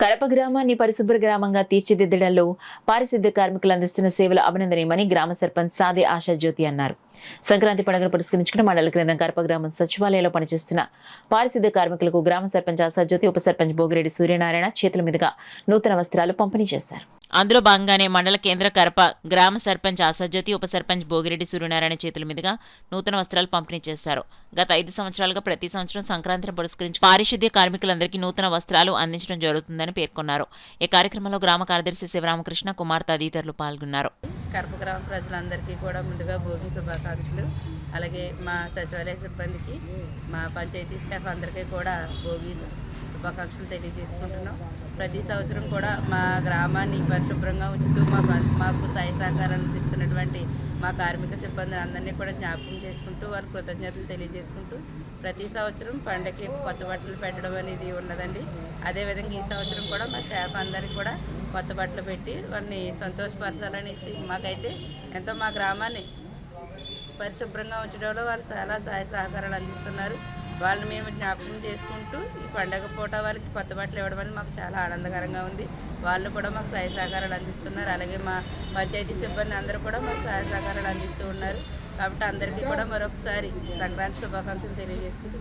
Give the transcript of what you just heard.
కడప గ్రామాన్ని పరిశుభ్ర గ్రామంగా తీర్చిదిద్దడంలో పారిశుద్ధ్య కార్మికులు అందిస్తున్న సేవలు అభినందనీయమని గ్రామ సర్పంచ్ సాదే ఆశాజ్యోతి అన్నారు. సంక్రాంతి పండుగను పురస్కరించుకుని మండల కేంద్రం కడప గ్రామం సచివాలయంలో పనిచేస్తున్న పారిశుద్ధ్య కార్మికులకు గ్రామ సర్పంచ్ ఆశాజ్యోతి, ఉప సర్పంచ్ భోగిరెడ్డి సూర్యనారాయణ చేతుల మీదుగా నూతన వస్త్రాలు పంపిణీ చేశారు. అందులో భాగంగానే మండల కేంద్ర కడప గ్రామ సర్పంచ్ ఆశాజ్యోతి, ఉప సర్పంచ్ భోగిరెడ్డి సూర్యనారాయణ చేతుల మీదుగా నూతన వస్త్రాలు పంపిణీ చేశారు. గత 5 సంవత్సరాలుగా ప్రతి సంవత్సరం సంక్రాంతిని పురస్కరించి పారిశుద్ధ్య కార్మికులందరికీ నూతన వస్త్రాలు అందించడం జరుగుతుందని పేర్కొన్నారు. ఈ కార్యక్రమంలో గ్రామ కార్యదర్శి శివరామకృష్ణ కుమార్ తదితరులు పాల్గొన్నారు. కడప గ్రామ ప్రజలందరికీ కూడా ముందుగా భోగి శుభాకాంక్షలు. అలాగే మా సచివాలయ సిబ్బందికి, మా పంచాయతీ స్టాఫ్ అందరికీ కూడా భోగి శుభాకాంక్షలు తెలియజేసుకుంటున్నాం. ప్రతి సంవత్సరం కూడా మా గ్రామాన్ని పరిశుభ్రంగా ఉంచుతూ మాకు సహాయ సహకారాలు అందిస్తున్నటువంటి మా కార్మిక సిబ్బంది అందరినీ కూడా జ్ఞాపకం చేసుకుంటూ వారి కృతజ్ఞతలు తెలియజేసుకుంటూ ప్రతి సంవత్సరం పండగకి కొత్త బట్టలు పెట్టడం అనేది ఉన్నదండి. అదేవిధంగా ఈ సంవత్సరం కూడా మా స్టాఫ్ అందరికీ కూడా కొత్త బట్టలు పెట్టి వారిని సంతోషపరచాలనేసి మాకైతే ఎంతో మా గ్రామాన్ని పరిశుభ్రంగా ఉంచడంలో వాళ్ళు చాలా సహాయ సహకారాలు అందిస్తున్నారు. వాళ్ళని మేము జ్ఞాపకం చేసుకుంటూ ఈ పండగ పూట వాళ్ళకి కొత్త బట్టలు ఇవ్వడం వల్ల మాకు చాలా ఆనందకరంగా ఉంది. వాళ్ళు కూడా మాకు సహాయ సహకారాలు అందిస్తున్నారు. అలాగే మా పంచాయతీ సిబ్బంది అందరూ కూడా మాకు సహాయ సహకారాలు అందిస్తూ ఉన్నారు. కాబట్టి అందరికీ కూడా మరొకసారి సంక్రాంతి శుభాకాంక్షలు తెలియజేసుకుంటూ